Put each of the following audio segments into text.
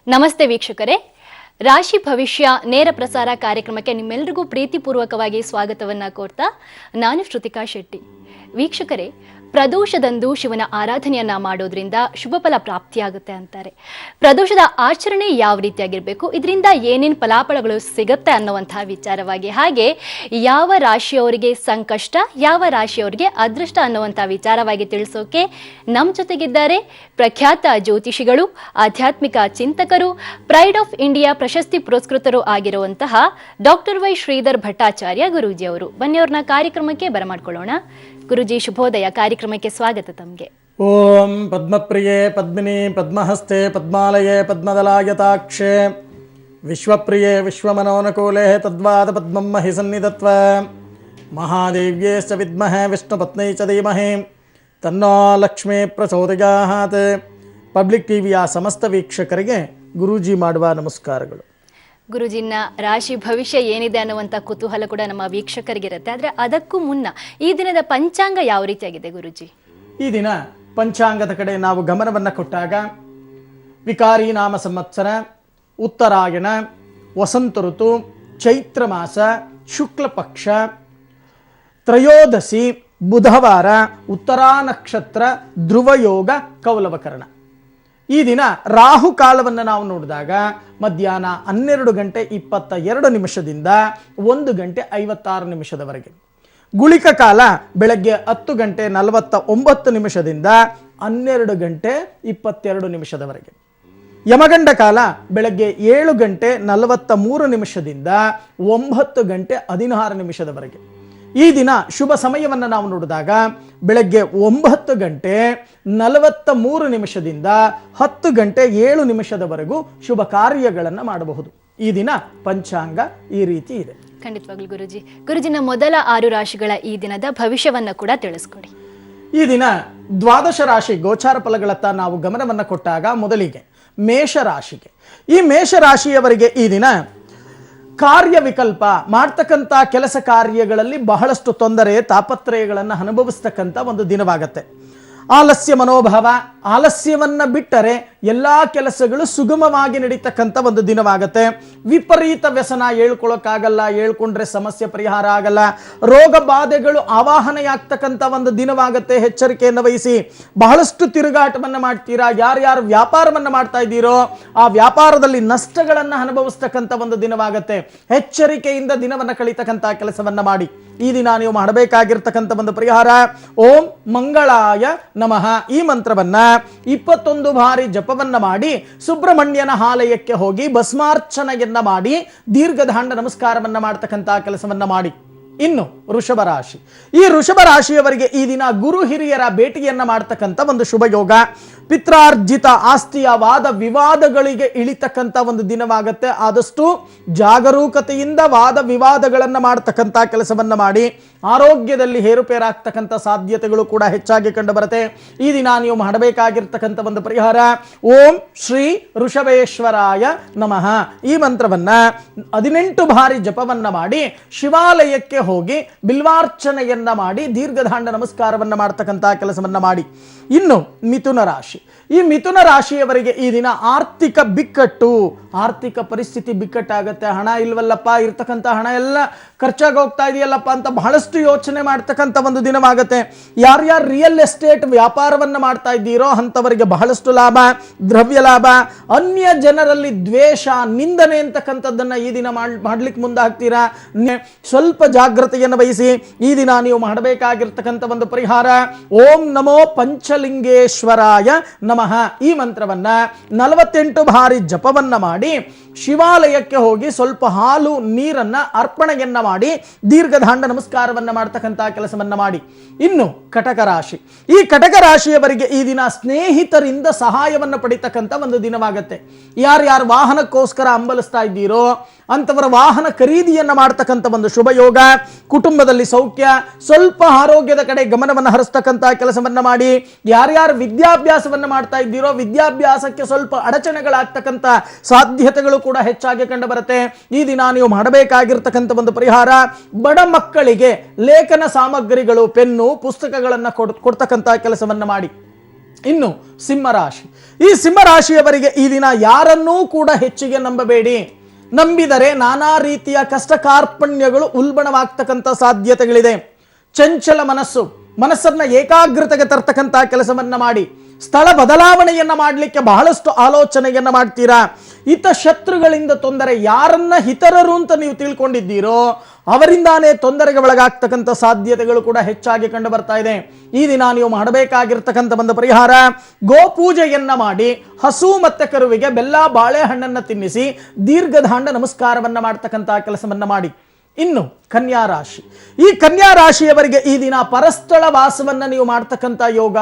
ನಮಸ್ತೆ ವೀಕ್ಷಕರೇ, ರಾಶಿ ಭವಿಷ್ಯ ನೇರ ಪ್ರಸಾರ ಕಾರ್ಯಕ್ರಮಕ್ಕೆ ನಿಮ್ಮೆಲ್ಲರಿಗೂ ಪ್ರೀತಿಪೂರ್ವಕವಾಗಿ ಸ್ವಾಗತವನ್ನ ಕೋರ್ತಾ ನಾನು ಶ್ರುತಿಕಾ ಶೆಟ್ಟಿ. ವೀಕ್ಷಕರೇ, ಪ್ರದೋಷದಂದು ಶಿವನ ಆರಾಧನೆಯನ್ನ ಮಾಡೋದ್ರಿಂದ ಶುಭ ಫಲ ಪ್ರಾಪ್ತಿಯಾಗುತ್ತೆ ಅಂತಾರೆ. ಪ್ರದೋಷದ ಆಚರಣೆ ಯಾವ ರೀತಿಯಾಗಿರ್ಬೇಕು, ಇದರಿಂದ ಏನೇನು ಫಲಾಫಲಗಳು ಸಿಗುತ್ತೆ ಅನ್ನುವಂತಹ ವಿಚಾರವಾಗಿ, ಹಾಗೆ ಯಾವ ರಾಶಿಯವರಿಗೆ ಸಂಕಷ್ಟ, ಯಾವ ರಾಶಿಯವರಿಗೆ ಅದೃಷ್ಟ ಅನ್ನುವಂತಹ ವಿಚಾರವಾಗಿ ತಿಳಿಸೋಕೆ ನಮ್ಮ ಜೊತೆಗಿದ್ದಾರೆ ಪ್ರಖ್ಯಾತ ಜ್ಯೋತಿಷಿಗಳು, ಆಧ್ಯಾತ್ಮಿಕ ಚಿಂತಕರು, ಪ್ರೈಡ್ ಆಫ್ ಇಂಡಿಯಾ ಪ್ರಶಸ್ತಿ ಪುರಸ್ಕೃತರು ಆಗಿರುವಂತಹ ಡಾಕ್ಟರ್ ವೈ ಶ್ರೀಧರ್ ಭಟ್ಟಾಚಾರ್ಯ ಗುರೂಜಿ ಅವರು. ಬನ್ನಿ ಅವ್ರನ್ನ ಕಾರ್ಯಕ್ರಮಕ್ಕೆ ಬರಮಾಡ್ಕೊಳ್ಳೋಣ. ಗುರುಜಿ ಶುಭೋದಯ, ಕಾರ್ಯಕ್ರಮಕ್ಕೆ ಸ್ವಾಗತ ತಮಗೆ. ಓಂ ಪದ್ಮಪ್ರಿಯೆ ಪದ್ಮಿನಿ ಪದ್ಮಹಸ್ತೆ ಪದ್ಮಾಲಯೇ ಪದ್ಮದಲಾಯತಾಕ್ಷೆ ವಿಶ್ವಪ್ರಿಯೆ ವಿಶ್ವಮನೋನುಕೂಲೆ ತದ್ವಾದ ಪದ್ಮಂ ಮಹಿ ಸನ್ನಿಧತ್ವ ಮಹಾದೇವ್ಯೇಶ್ಚ ವಿದ್ಮಹೇ ವಿಷ್ಣುಪತ್ನೈ ಚ ಧೀಮಹಿ ತನ್ನೋ ಲಕ್ಷ್ಮೀ ಪ್ರಚೋದಯಾತ್. ಪಬ್ಲಿಕ್ ಟಿವಿಯ ಸಮಸ್ತ ವೀಕ್ಷಕರಿಗೆ ಗುರೂಜಿ ಮಾಡುವ ನಮಸ್ಕಾರಗಳು. ಗುರುಜಿನ ರಾಶಿ ಭವಿಷ್ಯ ಏನಿದೆ ಅನ್ನುವಂಥ ಕುತೂಹಲ ಕೂಡ ನಮ್ಮ ವೀಕ್ಷಕರಿಗಿರುತ್ತೆ. ಆದರೆ ಅದಕ್ಕೂ ಮುನ್ನ ಈ ದಿನದ ಪಂಚಾಂಗ ಯಾವ ರೀತಿಯಾಗಿದೆ ಗುರುಜಿ? ಈ ದಿನ ಪಂಚಾಂಗದ ಕಡೆ ನಾವು ಗಮನವನ್ನು ಕೊಟ್ಟಾಗ ವಿಕಾರಿ ನಾಮ ಸಂವತ್ಸರ, ಉತ್ತರಾಯಣ, ವಸಂತ ಋತು, ಚೈತ್ರ ಮಾಸ, ಶುಕ್ಲ ಪಕ್ಷ, ತ್ರಯೋದಶಿ, ಬುಧವಾರ, ಉತ್ತರಾ ನಕ್ಷತ್ರ, ಧ್ರುವಯೋಗ, ಕೌಲವಕರಣ. ಈ ದಿನ ರಾಹು ಕಾಲವನ್ನು ನಾವು ನೋಡಿದಾಗ ಮಧ್ಯಾಹ್ನ 12:22 1 ಗಂಟೆ 56 ನಿಮಿಷದವರೆಗೆ. ಗುಳಿಕ ಕಾಲ ಬೆಳಗ್ಗೆ 10:49 12:22 ನಿಮಿಷದವರೆಗೆ. ಯಮಗಂಡ ಕಾಲ ಬೆಳಗ್ಗೆ 7:43 9:16 ಈ ದಿನ ಶುಭ ಸಮಯವನ್ನು ನಾವು ನೋಡಿದಾಗ ಬೆಳಗ್ಗೆ 9:43 10:07 ಶುಭ ಕಾರ್ಯಗಳನ್ನು ಮಾಡಬಹುದು. ಈ ದಿನ ಪಂಚಾಂಗ ಈ ರೀತಿ ಇದೆ. ಖಂಡಿತವಾಗ್ಲೂ ಗುರುಜಿ. ಗುರುಜಿನ ಮೊದಲ 6 ರಾಶಿಗಳ ಈ ದಿನದ ಭವಿಷ್ಯವನ್ನ ಕೂಡ ತಿಳಿಸ್ಕೊಡಿ. ಈ ದಿನ ದ್ವಾದಶ ರಾಶಿ ಗೋಚಾರ ಫಲಗಳತ್ತ ನಾವು ಗಮನವನ್ನು ಕೊಟ್ಟಾಗ ಮೊದಲಿಗೆ ಮೇಷರಾಶಿಗೆ. ಈ ಮೇಷರಾಶಿಯವರಿಗೆ ಈ ದಿನ ಕಾರ್ಯವಿಕಲ್ಪ ಮಾಡ್ತಕ್ಕಂಥ ಕೆಲಸ ಕಾರ್ಯಗಳಲ್ಲಿ ಬಹಳಷ್ಟು ತೊಂದರೆ ತಾಪತ್ರಯಗಳನ್ನು ಅನುಭವಿಸ್ತಕ್ಕಂಥ ಒಂದು ದಿನವಾಗತ್ತೆ. ಆಲಸ್ಯ ಮನೋಭಾವ, ಆಲಸ್ಯವನ್ನ ಬಿಟ್ಟರೆ ಎಲ್ಲ ಕೆಲಸಗಳು ಸುಗಮವಾಗಿ ನಡೀತಕ್ಕಂಥ ಒಂದು ದಿನವಾಗತ್ತೆ. ವಿಪರೀತ ವ್ಯಸನ, ಹೇಳ್ಕೊಳಕ್ಕಾಗಲ್ಲ, ಹೇಳ್ಕೊಂಡ್ರೆ ಸಮಸ್ಯೆ ಪರಿಹಾರ ಆಗಲ್ಲ, ರೋಗ ಬಾಧೆಗಳು ಆವಾಹನೆಯಾಗ್ತಕ್ಕಂಥ ಒಂದು ದಿನವಾಗತ್ತೆ. ಎಚ್ಚರಿಕೆಯನ್ನು ವಹಿಸಿ. ಬಹಳಷ್ಟು ತಿರುಗಾಟವನ್ನು ಮಾಡ್ತೀರಾ. ಯಾರ್ಯಾರು ವ್ಯಾಪಾರವನ್ನು ಮಾಡ್ತಾ ಇದ್ದೀರೋ ಆ ವ್ಯಾಪಾರದಲ್ಲಿ ನಷ್ಟಗಳನ್ನು ಅನುಭವಿಸ್ತಕ್ಕಂಥ ಒಂದು ದಿನವಾಗತ್ತೆ. ಎಚ್ಚರಿಕೆಯಿಂದ ದಿನವನ್ನು ಕಳೀತಕ್ಕಂಥ ಕೆಲಸವನ್ನ ಮಾಡಿ. ಈ ದಿನ ನೀವು ಮಾಡಬೇಕಾಗಿರ್ತಕ್ಕಂಥ ಒಂದು ಪರಿಹಾರ ಓಂ ಮಂಗಳಾಯ ನಮಃ ಈ ಮಂತ್ರವನ್ನ 21 ಬಾರಿ ಜಪವನ್ನ ಮಾಡಿ ಸುಬ್ರಹ್ಮಣ್ಯನ ಆಲಯಕ್ಕೆ ಹೋಗಿ ಭಸ್ಮಾರ್ಚನೆಯನ್ನ ಮಾಡಿ ದೀರ್ಘದಾಂಡ ನಮಸ್ಕಾರವನ್ನ ಮಾಡ್ತಕ್ಕಂಥ ಕೆಲಸವನ್ನ ಮಾಡಿ. ಇನ್ನು ವೃಷಭ ರಾಶಿ. ಈ ವೃಷಭ ರಾಶಿಯವರಿಗೆ ಈ ದಿನ ಗುರು ಹಿರಿಯರ ಭೇಟಿಯನ್ನ ಮಾಡ್ತಕ್ಕಂಥ ಒಂದು ಶುಭ ಯೋಗ. ಪಿತ್ರಾರ್ಜಿತ ಆಸ್ತಿಯ ವಾದ ವಿವಾದಗಳಿಗೆ ಇಳಿತಕ್ಕಂಥ ಒಂದು ದಿನವಾಗತ್ತೆ. ಆದಷ್ಟು ಜಾಗರೂಕತೆಯಿಂದ ವಾದ ವಿವಾದಗಳನ್ನು ಮಾಡ್ತಕ್ಕಂಥ ಕೆಲಸವನ್ನ ಮಾಡಿ. ಆರೋಗ್ಯದಲ್ಲಿ ಏರುಪೇರಾಗ್ತಕ್ಕಂಥ ಸಾಧ್ಯತೆಗಳು ಕೂಡ ಹೆಚ್ಚಾಗಿ ಕಂಡು ಬರುತ್ತೆ. ಈ ದಿನ ನೀವು ಮಾಡಬೇಕಾಗಿರ್ತಕ್ಕಂಥ ಒಂದು ಪರಿಹಾರ ಓಂ ಶ್ರೀ ಋಷಭೇಶ್ವರಾಯ ನಮಃ ಈ ಮಂತ್ರವನ್ನ 18 ಬಾರಿ ಜಪವನ್ನ ಮಾಡಿ ಶಿವಾಲಯಕ್ಕೆ ಹೋಗಿ ಬಿಲ್ವಾರ್ಚನೆಯನ್ನ ಮಾಡಿ ದೀರ್ಘದಾಂಡ ನಮಸ್ಕಾರವನ್ನ ಮಾಡ್ತಕ್ಕಂಥ ಕೆಲಸವನ್ನ ಮಾಡಿ. ಇನ್ನು ಮಿಥುನ ರಾಶಿ. ಈ ಮಿಥುನ ರಾಶಿಯವರಿಗೆ ಈ ದಿನ ಆರ್ಥಿಕ ಬಿಕ್ಕಟ್ಟು, ಆರ್ಥಿಕ ಪರಿಸ್ಥಿತಿ ಬಿಕ್ಕಟ್ಟಾಗತ್ತೆ. ಹಣ ಇಲ್ವಲ್ಲಪ್ಪ, ಇರ್ತಕ್ಕಂಥ ಹಣ ಎಲ್ಲ ಖರ್ಚಾಗಿ ಹೋಗ್ತಾ ಇದೆಯಲ್ಲಪ್ಪ ಅಂತ ಬಹಳಷ್ಟು ಯೋಚನೆ ಮಾಡ್ತಕ್ಕಂಥ ಒಂದು ದಿನವಾಗತ್ತೆ. ಯಾರ್ಯಾರು ರಿಯಲ್ ಎಸ್ಟೇಟ್ ವ್ಯಾಪಾರವನ್ನು ಮಾಡ್ತಾ ಇದ್ದೀರೋ ಅಂಥವರಿಗೆ ಬಹಳಷ್ಟು ಲಾಭ, ದ್ರವ್ಯ ಲಾಭ. ಅನ್ಯ ಜನರಲ್ಲಿ ದ್ವೇಷ, ನಿಂದನೆ ಅಂತಕ್ಕಂಥದ್ದನ್ನ ಈ ದಿನ ಮಾಡ್ಲಿಕ್ಕೆ ಮುಂದಾಗ್ತೀರಾ. ಸ್ವಲ್ಪ ಜಾಗ್ರತೆಯನ್ನು ವಹಿಸಿ. ಈ ದಿನ ನೀವು ಮಾಡಬೇಕಾಗಿರ್ತಕ್ಕಂಥ ಒಂದು ಪರಿಹಾರ ಓಂ ನಮೋ ಪಂಚಲಿಂಗೇಶ್ವರಾಯ ನಮಃ ಈ ಮಂತ್ರವನ್ನ 48 ಬಾರಿ ಜಪವನ್ನ ಮಾಡಿ ಶಿವಾಲಯಕ್ಕೆ ಹೋಗಿ ಸ್ವಲ್ಪ ಹಾಲು ನೀರನ್ನ ಅರ್ಪಣೆಯನ್ನ ಮಾಡಿ ದೀರ್ಘದಾಂಡ ನಮಸ್ಕಾರವನ್ನ ಮಾಡ್ತಕ್ಕಂಥ ಕೆಲಸವನ್ನ ಮಾಡಿ. ಇನ್ನು ಕಟಕ ರಾಶಿ. ಈ ಕಟಕ ರಾಶಿಯವರಿಗೆ ಈ ದಿನ ಸ್ನೇಹಿತರಿಂದ ಸಹಾಯವನ್ನು ಪಡಿತಕ್ಕಂಥ ಒಂದು ದಿನವಾಗತ್ತೆ. ಯಾರ್ಯಾರು ವಾಹನಕ್ಕೋಸ್ಕರ ಹಂಬಲಿಸ್ತಾ ಇದ್ದೀರೋ ಅಂತವರ ವಾಹನ ಖರೀದಿಯನ್ನ ಮಾಡ್ತಕ್ಕಂಥ ಒಂದು ಶುಭ ಯೋಗ. ಕುಟುಂಬದಲ್ಲಿ ಸೌಖ್ಯ, ಸ್ವಲ್ಪ ಆರೋಗ್ಯದ ಕಡೆ ಗಮನವನ್ನು ಹರಿಸ್ತಕ್ಕಂಥ ಕೆಲಸವನ್ನ ಮಾಡಿ. ಯಾರ್ಯಾರು ವಿದ್ಯಾಭ್ಯಾಸವನ್ನ ಮಾಡ್ತಾ ಇದ್ದೀರೋ ವಿದ್ಯಾಭ್ಯಾಸಕ್ಕೆ ಸ್ವಲ್ಪ ಅಡಚಣೆಗಳಾಗ್ತಕ್ಕಂಥ ಸಾಧ್ಯತೆಗಳು ಕೂಡ ಹೆಚ್ಚಾಗಿ ಕಂಡು ಬರುತ್ತೆ. ಈ ದಿನ ನೀವು ಮಾಡಬೇಕಾಗಿರ್ತಕ್ಕಂಥ ಒಂದು ಪರಿಹಾರ ಬಡ ಮಕ್ಕಳಿಗೆ ಲೇಖನ ಸಾಮಗ್ರಿಗಳು, ಪೆನ್ನು, ಪುಸ್ತಕಗಳನ್ನು ಕೊಡ್ತಕ್ಕಂಥ ಕೆಲಸವನ್ನ ಮಾಡಿ. ಇನ್ನು ಸಿಂಹರಾಶಿ, ಈ ಸಿಂಹರಾಶಿಯವರಿಗೆ ಈ ದಿನ ಯಾರನ್ನೂ ಕೂಡ ಹೆಚ್ಚಿಗೆ ನಂಬಬೇಡಿ. ನಂಬಿದರೆ ನಾನಾ ರೀತಿಯ ಕಷ್ಟ ಕಾರ್ಪಣ್ಯಗಳು ಉಲ್ಬಣವಾಗ್ತಕ್ಕಂಥ ಸಾಧ್ಯತೆಗಳಿದೆ. ಚಂಚಲ ಮನಸ್ಸನ್ನ ಏಕಾಗ್ರತೆಗೆ ತರ್ತಕ್ಕಂಥ ಕೆಲಸವನ್ನ ಮಾಡಿ ಸ್ಥಳ ಬದಲಾವಣೆಯನ್ನ ಮಾಡಲಿಕ್ಕೆ ಬಹಳಷ್ಟು ಆಲೋಚನೆಯನ್ನ ಮಾಡ್ತೀರಾ. ಶತ್ರುಗಳಿಂದ ತೊಂದರೆ, ಯಾರನ್ನ ಹಿತರರು ಅಂತ ನೀವು ತಿಳ್ಕೊಂಡಿದ್ದೀರೋ ಅವರಿಂದಾನೇ ತೊಂದರೆಗೆ ಒಳಗಾಗ್ತಕ್ಕಂಥ ಸಾಧ್ಯತೆಗಳು ಕೂಡ ಹೆಚ್ಚಾಗಿ ಕಂಡು ಬರ್ತಾ ಇದೆ. ಈ ದಿನ ನೀವು ಮಾಡಬೇಕಾಗಿರ್ತಕ್ಕಂಥ ಒಂದು ಪರಿಹಾರ, ಗೋಪೂಜೆಯನ್ನ ಮಾಡಿ ಹಸು ಮತ್ತೆ ಕರುವಿಗೆ ಬೆಲ್ಲ ಬಾಳೆಹಣ್ಣನ್ನು ತಿನ್ನಿಸಿ ದೀರ್ಘದಾಂಡ ನಮಸ್ಕಾರವನ್ನ ಮಾಡ್ತಕ್ಕಂಥ ಕೆಲಸವನ್ನ ಮಾಡಿ. ಇನ್ನು ಕನ್ಯಾ ರಾಶಿ, ಈ ಕನ್ಯಾ ರಾಶಿಯವರಿಗೆ ಈ ದಿನ ಪರಸ್ಥಳ ವಾಸವನ್ನ ನೀವು ಮಾಡ್ತಕ್ಕಂಥ ಯೋಗ.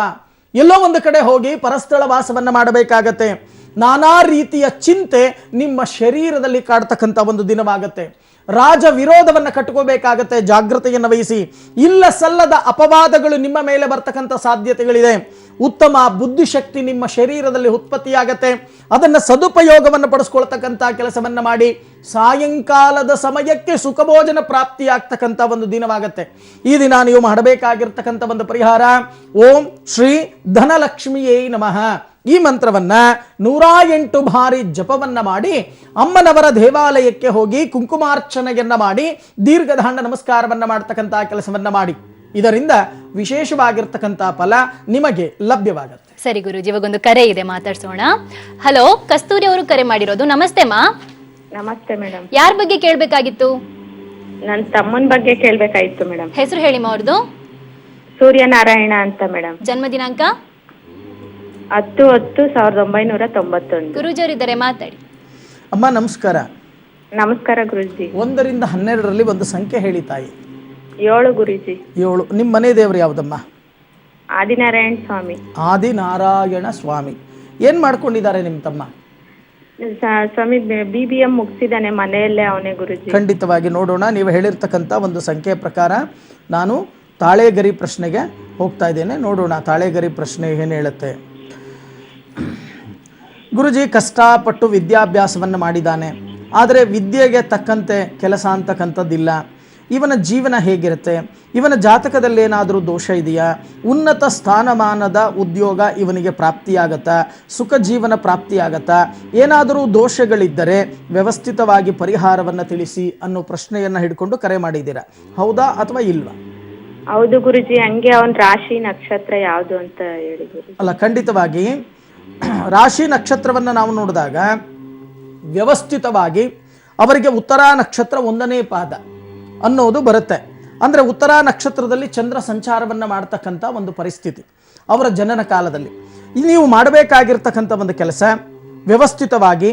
ಎಲ್ಲೋ ಒಂದು ಕಡೆ ಹೋಗಿ ಪರಸ್ಥಳ ವಾಸವನ್ನ ಮಾಡಬೇಕಾಗತ್ತೆ. ನಾನಾ ರೀತಿಯ ಚಿಂತೆ ನಿಮ್ಮ ಶರೀರದಲ್ಲಿ ಕಾಡ್ತಕ್ಕಂಥ ಒಂದು ದಿನವಾಗತ್ತೆ. ರಾಜ ವಿರೋಧವನ್ನು ಕಟ್ಕೋಬೇಕಾಗತ್ತೆ. ಜಾಗೃತೆಯನ್ನು ವಹಿಸಿ. ಇಲ್ಲ ಸಲ್ಲದ ಅಪವಾದಗಳು ನಿಮ್ಮ ಮೇಲೆ ಬರ್ತಕ್ಕಂಥ ಸಾಧ್ಯತೆಗಳಿದೆ. ಉತ್ತಮ ಬುದ್ಧಿಶಕ್ತಿ ನಿಮ್ಮ ಶರೀರದಲ್ಲಿ ಉತ್ಪತ್ತಿಯಾಗತ್ತೆ. ಅದನ್ನು ಸದುಪಯೋಗವನ್ನು ಪಡಿಸ್ಕೊಳ್ತಕ್ಕಂಥ ಕೆಲಸವನ್ನ ಮಾಡಿ ಸಾಯಂಕಾಲದ ಸಮಯಕ್ಕೆ ಸುಖಭೋಜನ ಪ್ರಾಪ್ತಿಯಾಗ್ತಕ್ಕಂಥ ಒಂದು ದಿನವಾಗತ್ತೆ. ಈ ದಿನ ನೀವು ಮಾಡಬೇಕಾಗಿರ್ತಕ್ಕಂಥ ಒಂದು ಪರಿಹಾರ, ಓಂ ಶ್ರೀ ಧನಲಕ್ಷ್ಮಿಯೇ ನಮಃ ಈ ಮಂತ್ರವನ್ನ 108 ಬಾರಿ ಜಪವನ್ನ ಮಾಡಿ ಅಮ್ಮನವರ ದೇವಾಲಯಕ್ಕೆ ಹೋಗಿ ಕುಂಕುಮಾರ್ಚನೆಯನ್ನ ಮಾಡಿ ದೀರ್ಘದಾಂಡ ನಮಸ್ಕಾರವನ್ನ ಮಾಡ್ತಕ್ಕಂಥ ಕೆಲಸವನ್ನ ಮಾಡಿ. ಇದರಿಂದ ವಿಶೇಷವಾಗಿರ್ತಕ್ಕಂಥ ಫಲ ನಿಮಗೆ ಲಭ್ಯವಾಗುತ್ತೆ. ಸರಿ ಗುರುಜಿ, ಇವಾಗೊಂದು ಕರೆ ಇದೆ, ಮಾತಾಡ್ಸೋಣ. ಹಲೋ, ಕಸ್ತೂರಿ ಅವರು ಕರೆ ಮಾಡಿರೋದು. ನಮಸ್ತೆ ಮಾ. ನಮಸ್ತೆ ಮೇಡಮ್. ಯಾರ ಬಗ್ಗೆ ಕೇಳ್ಬೇಕಾಗಿತ್ತು? ನನ್ನ ತಮ್ಮನ ಬಗ್ಗೆ ಕೇಳ್ಬೇಕಾಗಿತ್ತು ಮೇಡಮ್. ಹೆಸರು ಹೇಳಿ ಮಾ ಅವ್ರದ್ದು. ಸೂರ್ಯನಾರಾಯಣ ಅಂತ ಮೇಡಮ್. ಜನ್ಮ ದಿನಾಂಕ 10/10/1991. ಗುರುಜಿ ಅವರಿದ್ದಾರೆ, ಮಾತಾಡಿ. ಅಮ್ಮ ನಮಸ್ಕಾರ. ನಮಸ್ಕಾರ ಗುರುಜಿ. 1 ರಿಂದ 12ರಲ್ಲಿ ಒಂದು ಸಂಖ್ಯೆ ಹೇಳಿ ತಾಯಿ. 7 ಗುರುಜಿ. 7. ನಿಮ್ಮ ಮನೆ ದೇವರು ಯಾವುದಮ್ಮ? ಆದಿನಾರಾಯಣ ಸ್ವಾಮಿ. ಆದಿನಾರಾಯಣ ಸ್ವಾಮಿ. ಏನ್ ಮಾಡ್ಕೊಂಡಿದ್ದಾರೆ ನಿಮ್ಮ ತಮ್ಮ? ಸ್ವಾಮಿ BBM ಮುಗಿಸಿದಾನೆ, ಮನೆಯಲ್ಲೇ ಅವನೇ ಗುರುಜಿ. ಖಂಡಿತವಾಗಿ ನೋಡೋಣ. ನೀವು ಹೇಳಿರ್ತಕ್ಕಂಥ ಒಂದು ಸಂಖ್ಯೆಯ ಪ್ರಕಾರ ನಾನು ತಾಳೆಗರಿ ಪ್ರಶ್ನೆಗೆ ಹೋಗ್ತಾ ಇದ್ದೇನೆ. ನೋಡೋಣ ತಾಳೆಗರಿ ಪ್ರಶ್ನೆ ಏನು ಹೇಳುತ್ತೆ. ಗುರುಜಿ ಕಷ್ಟಪಟ್ಟು ವಿದ್ಯಾಭ್ಯಾಸವನ್ನು ಮಾಡಿದ್ದಾನೆ, ಆದರೆ ವಿದ್ಯೆಗೆ ತಕ್ಕಂತೆ ಕೆಲಸ ಅಂತಕ್ಕಂಥದ್ದಿಲ್ಲ. ಇವನ ಜೀವನ ಹೇಗಿರುತ್ತೆ? ಇವನ ಜಾತಕದಲ್ಲಿ ಏನಾದರೂ ದೋಷ ಇದೆಯಾ? ಉನ್ನತ ಸ್ಥಾನಮಾನದ ಉದ್ಯೋಗ ಇವನಿಗೆ ಪ್ರಾಪ್ತಿಯಾಗತ್ತಾ? ಸುಖ ಜೀವನ ಪ್ರಾಪ್ತಿಯಾಗತ್ತಾ? ಏನಾದರೂ ದೋಷಗಳಿದ್ದರೆ ವ್ಯವಸ್ಥಿತವಾಗಿ ಪರಿಹಾರವನ್ನು ತಿಳಿಸಿ ಅನ್ನೋ ಪ್ರಶ್ನೆಯನ್ನು ಹಿಡ್ಕೊಂಡು ಕರೆ ಮಾಡಿದ್ದೀರಾ, ಹೌದಾ ಅಥವಾ ಇಲ್ವಾ? ಹೌದು ಗುರುಜಿ. ಹಂಗೆ ಅವನ ರಾಶಿ ನಕ್ಷತ್ರ ಯಾವುದು ಅಂತ ಹೇಳಿ ಗುರುಜಿ. ಅಲ್ಲ, ಖಂಡಿತವಾಗಿ ರಾಶಿ ನಕ್ಷತ್ರವನ್ನು ನಾವು ನೋಡಿದಾಗ ವ್ಯವಸ್ಥಿತವಾಗಿ ಅವರಿಗೆ ಉತ್ತರಾ ನಕ್ಷತ್ರ 1ನೇ ಪಾದ ಅನ್ನೋದು ಬರುತ್ತೆ. ಅಂದರೆ ಉತ್ತರಾ ನಕ್ಷತ್ರದಲ್ಲಿ ಚಂದ್ರ ಸಂಚಾರವನ್ನು ಮಾಡ್ತಕ್ಕಂಥ ಒಂದು ಪರಿಸ್ಥಿತಿ ಅವರ ಜನನ ಕಾಲದಲ್ಲಿ. ನೀವು ಮಾಡಬೇಕಾಗಿರ್ತಕ್ಕಂಥ ಒಂದು ಕೆಲಸ, ವ್ಯವಸ್ಥಿತವಾಗಿ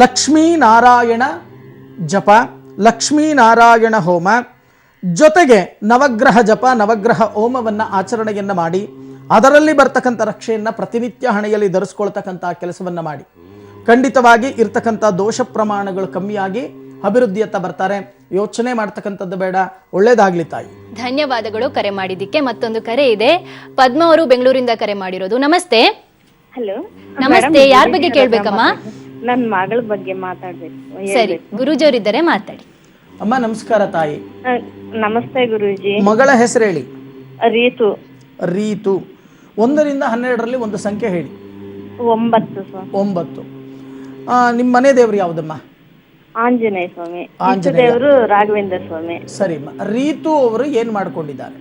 ಲಕ್ಷ್ಮೀನಾರಾಯಣ ಜಪ, ಲಕ್ಷ್ಮೀನಾರಾಯಣ ಹೋಮ, ಜೊತೆಗೆ ನವಗ್ರಹ ಜಪ, ನವಗ್ರಹ ಹೋಮವನ್ನು ಆಚರಣೆಯನ್ನು ಮಾಡಿ ಅದರಲ್ಲಿ ಬರ್ತಕ್ಕಂಥ ರಕ್ಷೆಯನ್ನು ಪ್ರತಿನಿತ್ಯ ಹಣೆಯಲ್ಲಿ ಧರಿಸ್ಕೊಳ್ತಕ್ಕಂಥ ಕೆಲಸವನ್ನು ಮಾಡಿ. ಖಂಡಿತವಾಗಿ ಇರ್ತಕ್ಕಂಥ ದೋಷ ಪ್ರಮಾಣಗಳು ಕಮ್ಮಿಯಾಗಿ ಅಭಿವೃದ್ಧಿಯತ್ತ ಬರ್ತಾರೆ. ಯೋಚನೆ ಮಾಡ್ತಕ್ಕಂಥದ್ದು ಬೇಡ. ಒಳ್ಳೇದಾಗ್ಲಿ ತಾಯಿ. ಧನ್ಯವಾದಗಳು ಕರೆ ಮಾಡಿದ್ದಕ್ಕೆ. ಮತ್ತೊಂದು ಕರೆ ಇದೆ. ಪದ್ಮ ಅವರು ಬೆಂಗಳೂರಿಂದ ಕರೆ ಮಾಡಿರೋದು. ನಮಸ್ತೆ. ಹಲೋ ನಮಸ್ತೆ. ಯಾರ ಬಗ್ಗೆ ಕೇಳ್ಬೇಕಮ್ಮ? ನನ್ನ ಮಗಳ ಬಗ್ಗೆ ಮಾತಾಡ್ಬೇಕು. ಸರಿ, ಗುರೂಜಿ ಅವರಿದ್ದಾರೆ, ಮಾತಾಡಿ. ಅಮ್ಮ ನಮಸ್ಕಾರ ತಾಯಿ. ನಮಸ್ತೆ ಗುರೂಜಿ. ಮಗಳ ಹೆಸರು ಹೇಳಿ. ರೀತು. ರೀತು. 1 ರಿಂದ 12ರಲ್ಲಿ ಒಂದು ಸಂಖ್ಯೆ ಹೇಳಿ. 9. 9. ನಿಮ್ಮ ಮನೆ ದೇವರು ಯಾವುದಮ್ಮ? ಆಂಜನೇಯ ಸ್ವಾಮಿ. ಆಂಜನೇಯ ದೇವರು ರಾಘವೇಂದ್ರ ಸ್ವಾಮಿ. ಸರಿ. ರೀತು ಅವರು ಏನ್ ಮಾಡ್ಕೊಂಡಿದ್ದಾರೆ?